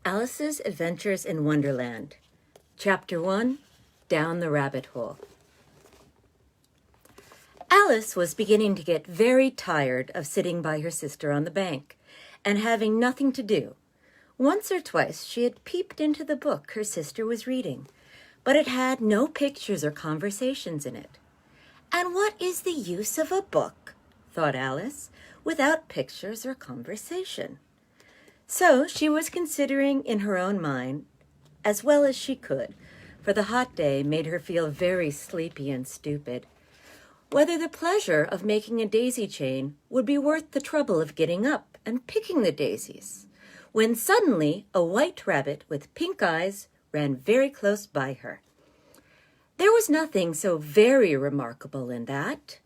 Alice's Adventures in Wonderland. Chapter 1, Down the Rabbit Hole. Alice was beginning to get very tired of sitting by her sister on the bank and having nothing to do. Once or twice she had peeped into the book her sister was reading, but it had no pictures or conversations in it. "And what is the use of a book," thought Alice, "without pictures or conversation?" So she was considering in her own mind, as well as she could, for the hot day made her feel very sleepy and stupid, whether the pleasure of making a daisy chain would be worth the trouble of getting up and picking the daisies, when suddenly a white rabbit with pink eyes ran very close by her. There was nothing so very remarkable in that,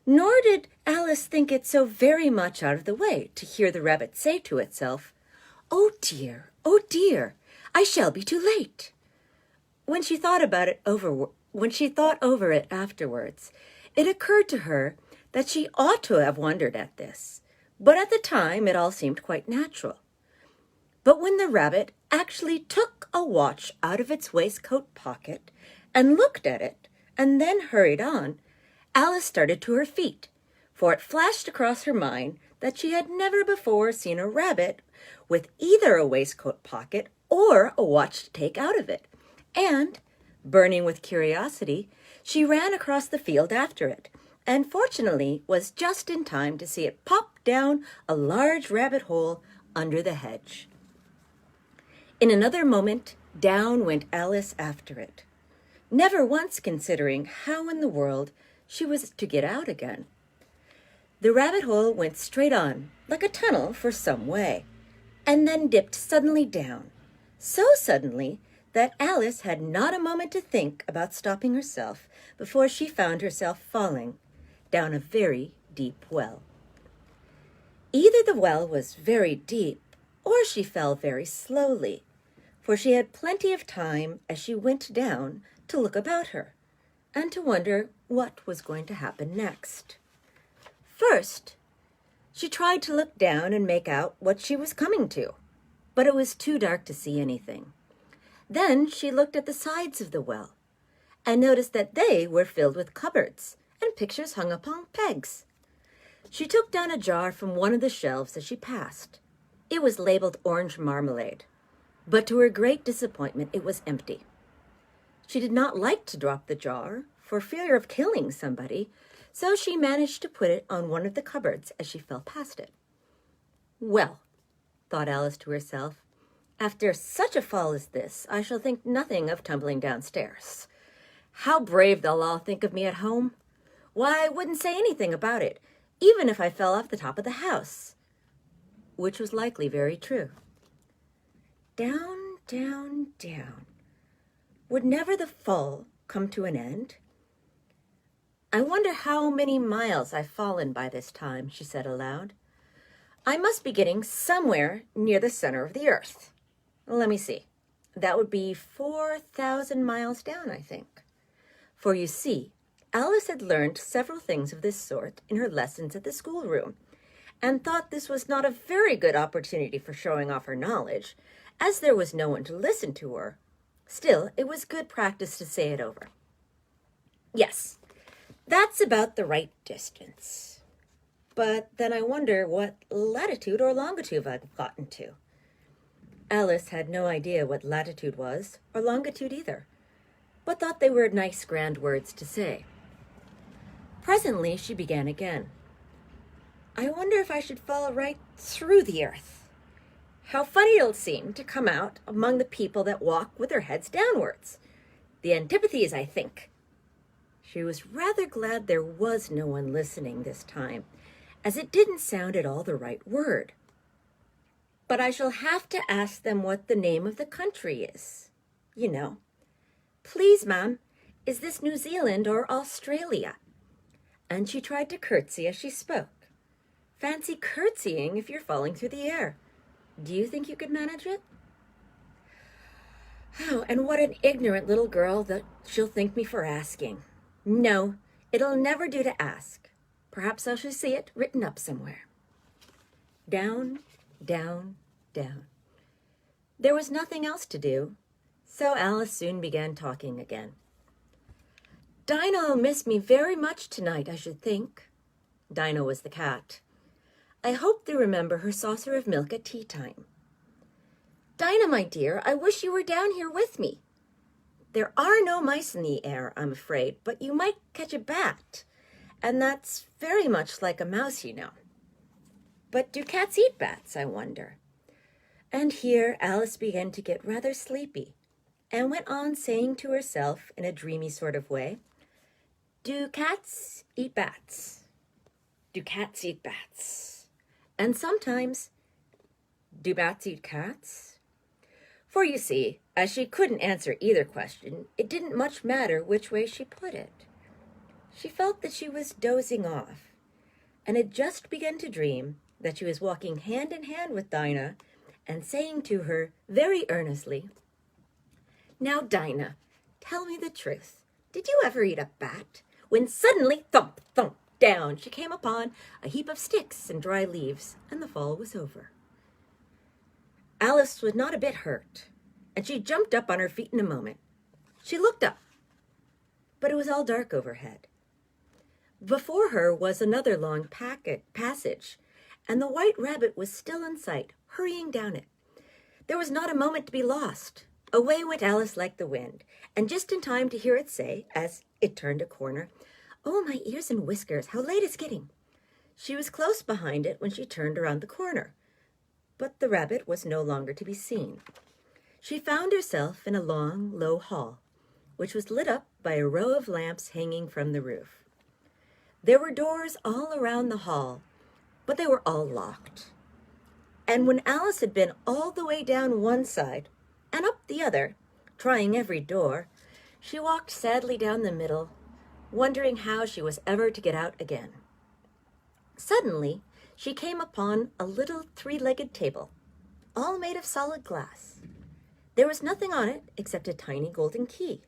nor did Alice think it so very much out of the way to hear the rabbit say to itself, oh dear, I shall be too late." When she thought over it afterwards, it occurred to her that she ought to have wondered at this, but at the time it all seemed quite natural. But when the rabbit actually took a watch out of its waistcoat pocket and looked at it and then hurried on, Alice started to her feet, for it flashed across her mind that she had never before seen a rabbit with either a waistcoat pocket or a watch to take out of it, and, burning with curiosity, she ran across the field after it, and fortunately was just in time to see it pop down a large rabbit hole under the hedge. In another moment, down went Alice after it, never once considering how in the world she was to get out again. The rabbit hole went straight on, like a tunnel for some way, and then dipped suddenly down, so suddenly that Alice had not a moment to think about stopping herself before she found herself falling down a very deep well. Either the well was very deep, or she fell very slowly, for she had plenty of time as she went down to look about her and to wonder what was going to happen next. First, she tried to look down and make out what she was coming to, but it was too dark to see anything. Then she looked at the sides of the well and noticed that they were filled with cupboards and pictures hung upon pegs. She took down a jar from one of the shelves as she passed. It was labeled orange marmalade, but to her great disappointment it was empty. She did not like to drop the jar for fear of killing somebody, so she managed to put it on one of the cupboards as she fell past it. "Well," thought Alice to herself, "after such a fall as this, I shall think nothing of tumbling downstairs. How brave they'll all think of me at home! Why, I wouldn't say anything about it, even if I fell off the top of the house." Which was likely very true. Down, down, down. Would never the fall come to an end? "I wonder how many miles I've fallen by this time," she said aloud. "I must be getting somewhere near the center of the earth. Let me see. That would be 4,000 miles down, I think." For you see, Alice had learned several things of this sort in her lessons at the schoolroom, and thought this was not a very good opportunity for showing off her knowledge, as there was no one to listen to her. Still, it was good practice to say it over. "Yes, that's about the right distance. But then I wonder what latitude or longitude I've gotten to." Alice had no idea what latitude was, or longitude either, but thought they were nice grand words to say. Presently she began again. "I wonder if I should fall right through the earth. How funny it'll seem to come out among the people that walk with their heads downwards. The antipathies, I think." She was rather glad there was no one listening this time, as it didn't sound at all the right word. "But I shall have to ask them what the name of the country is. You know. Please, ma'am, is this New Zealand or Australia?" And she tried to curtsy as she spoke. Fancy curtsying if you're falling through the air. Do you think you could manage it? "Oh, and what an ignorant little girl that she'll think me for asking. No, it'll never do to ask. Perhaps I shall see it written up somewhere." Down, down, down. There was nothing else to do, so Alice soon began talking again. "Dinah'll miss me very much tonight, I should think." Dinah was the cat. "I hope they remember her saucer of milk at tea time." "Dinah, my dear, I wish you were down here with me." "There are no mice in the air, I'm afraid, but you might catch a bat, and that's very much like a mouse, you know." "But do cats eat bats, I wonder?" And here Alice began to get rather sleepy, and went on saying to herself in a dreamy sort of way, "Do cats eat bats? Do cats eat bats? And sometimes, do bats eat cats?" For you see, as she couldn't answer either question, it didn't much matter which way she put it. She felt that she was dozing off, and had just begun to dream that she was walking hand in hand with Dinah and saying to her very earnestly, "Now, Dinah, tell me the truth. Did you ever eat a bat?" When suddenly, thump, thump, down she came upon a heap of sticks and dry leaves, and the fall was over. Alice was not a bit hurt, and she jumped up on her feet in a moment. She looked up, but it was all dark overhead. Before her was another long passage, and the white rabbit was still in sight, hurrying down it. There was not a moment to be lost. Away went Alice like the wind, and just in time to hear it say, as it turned a corner, "Oh, my ears and whiskers, how late it's getting." She was close behind it when she turned around the corner, but the rabbit was no longer to be seen. She found herself in a long, low hall, which was lit up by a row of lamps hanging from the roof. There were doors all around the hall, but they were all locked. And when Alice had been all the way down one side and up the other, trying every door, she walked sadly down the middle, wondering how she was ever to get out again. Suddenly, she came upon a little three-legged table, all made of solid glass. There was nothing on it except a tiny golden key,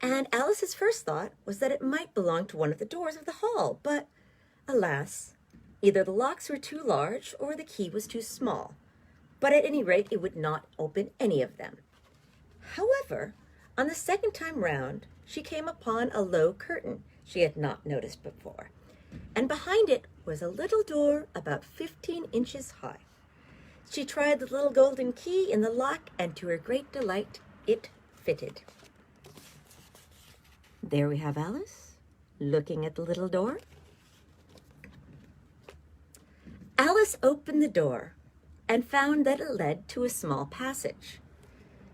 and Alice's first thought was that it might belong to one of the doors of the hall, but, alas, either the locks were too large or the key was too small, but at any rate it would not open any of them. However, on the second time round, she came upon a low curtain she had not noticed before, and behind it was a little door about 15 inches high. She tried the little golden key in the lock, and to her great delight, it fitted. There we have Alice, looking at the little door. Alice opened the door and found that it led to a small passage,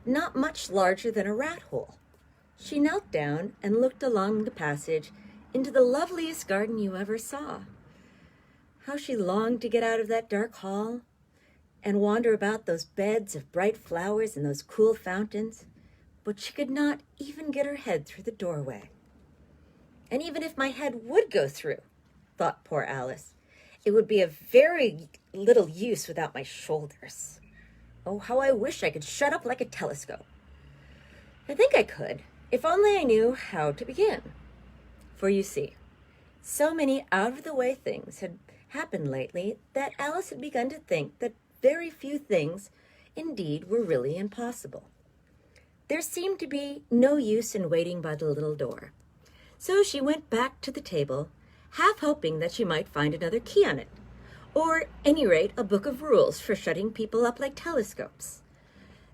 not much larger than a rat hole. She knelt down and looked along the passage into the loveliest garden you ever saw. How she longed to get out of that dark hall and wander about those beds of bright flowers and those cool fountains, but she could not even get her head through the doorway. And even if my head would go through, thought poor Alice, it would be of very little use without my shoulders. Oh, how I wish I could shut up like a telescope. I think I could, if only I knew how to begin. For you see, so many out-of-the-way things had happened lately that Alice had begun to think that very few things indeed were really impossible. There seemed to be no use in waiting by the little door. So she went back to the table, half hoping that she might find another key on it, or at any rate a book of rules for shutting people up like telescopes.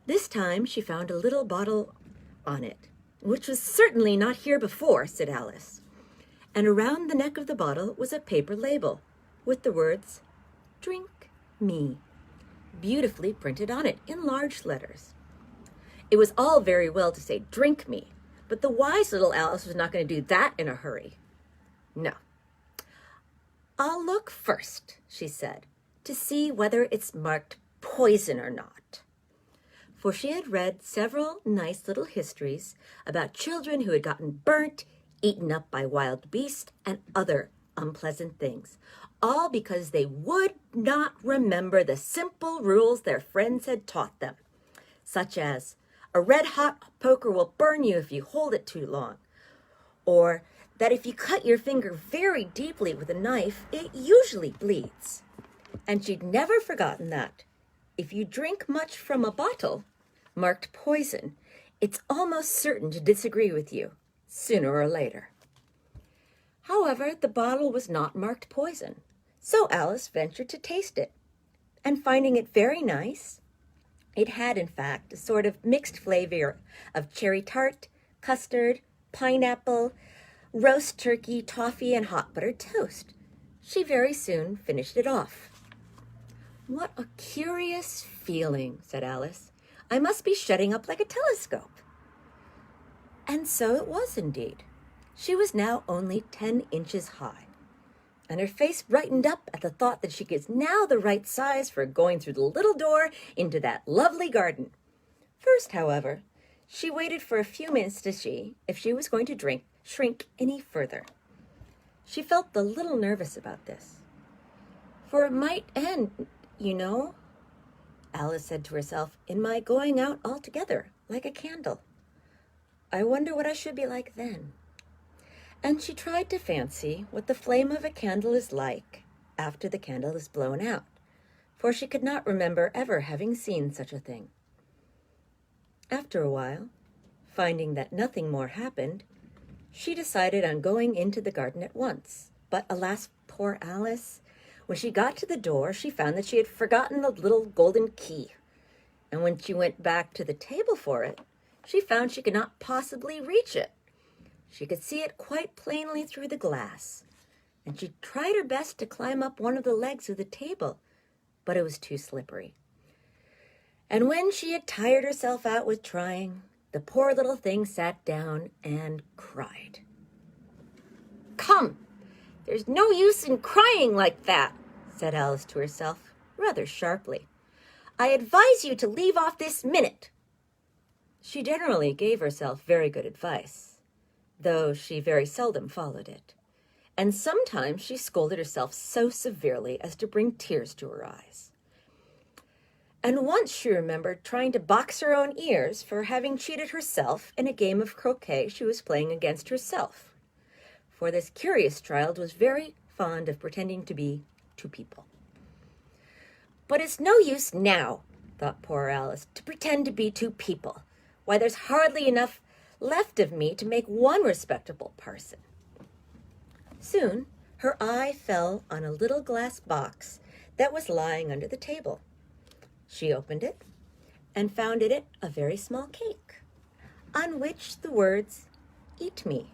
This time she found a little bottle on it, which was certainly not here before, said Alice. And around the neck of the bottle was a paper label with the words, "Drink me," beautifully printed on it in large letters. It was all very well to say, "Drink me," but the wise little Alice was not going to do that in a hurry. No. "I'll look first," she said, "to see whether it's marked poison or not." For she had read several nice little histories about children who had gotten burnt, eaten up by wild beasts, and other unpleasant things, all because they would not remember the simple rules their friends had taught them, such as, a red-hot poker will burn you if you hold it too long, or that if you cut your finger very deeply with a knife, it usually bleeds. And she'd never forgotten that, if you drink much from a bottle marked poison, it's almost certain to disagree with you, sooner or later. However, the bottle was not marked poison, so Alice ventured to taste it, and finding it very nice, it had, in fact, a sort of mixed flavor of cherry tart, custard, pineapple, roast turkey, toffee, and hot buttered toast. She very soon finished it off. "What a curious feeling," said Alice. "I must be shutting up like a telescope." And so it was indeed. She was now only 10 inches high, and her face brightened up at the thought that she was now the right size for going through the little door into that lovely garden. First, however, she waited for a few minutes to see if she was going to shrink any further. She felt a little nervous about this, for it might end, you know, Alice said to herself, in my going out altogether, like a candle. I wonder what I should be like then. And she tried to fancy what the flame of a candle is like after the candle is blown out, for she could not remember ever having seen such a thing. After a while, finding that nothing more happened, she decided on going into the garden at once. But alas, poor Alice, when she got to the door, she found that she had forgotten the little golden key. And when she went back to the table for it, she found she could not possibly reach it. She could see it quite plainly through the glass, and she tried her best to climb up one of the legs of the table, but it was too slippery. And when she had tired herself out with trying, the poor little thing sat down and cried. "Come, there's no use in crying like that," said Alice to herself, rather sharply. "I advise you to leave off this minute." She generally gave herself very good advice, though she very seldom followed it, and sometimes she scolded herself so severely as to bring tears to her eyes. And once she remembered trying to box her own ears for having cheated herself in a game of croquet she was playing against herself, for this curious child was very fond of pretending to be two people. "But it's no use now," thought poor Alice, "to pretend to be two people. Why, there's hardly enough left of me to make one respectable person." Soon her eye fell on a little glass box that was lying under the table. She opened it and found in it a very small cake, on which the words, "Eat me,"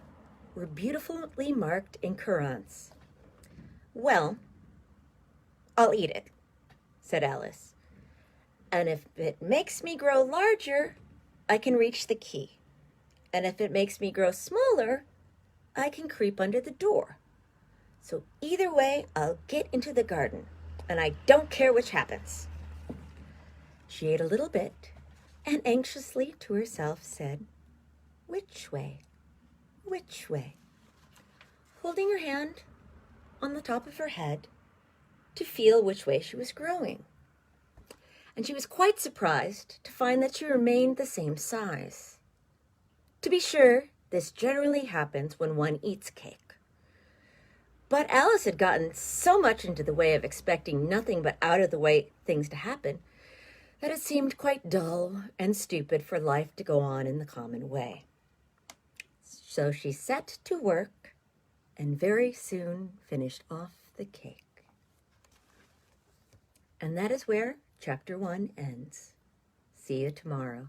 were beautifully marked in currants. "Well, I'll eat it," said Alice, "and if it makes me grow larger, I can reach the key. And if it makes me grow smaller, I can creep under the door. So either way, I'll get into the garden, and I don't care which happens." She ate a little bit, and anxiously to herself said, "Which way? Which way?" holding her hand on the top of her head to feel which way she was growing. And she was quite surprised to find that she remained the same size. To be sure, this generally happens when one eats cake. But Alice had gotten so much into the way of expecting nothing but out-of-the-way things to happen that it seemed quite dull and stupid for life to go on in the common way. So she set to work and very soon finished off the cake. And that is where Chapter 1 ends. See you tomorrow.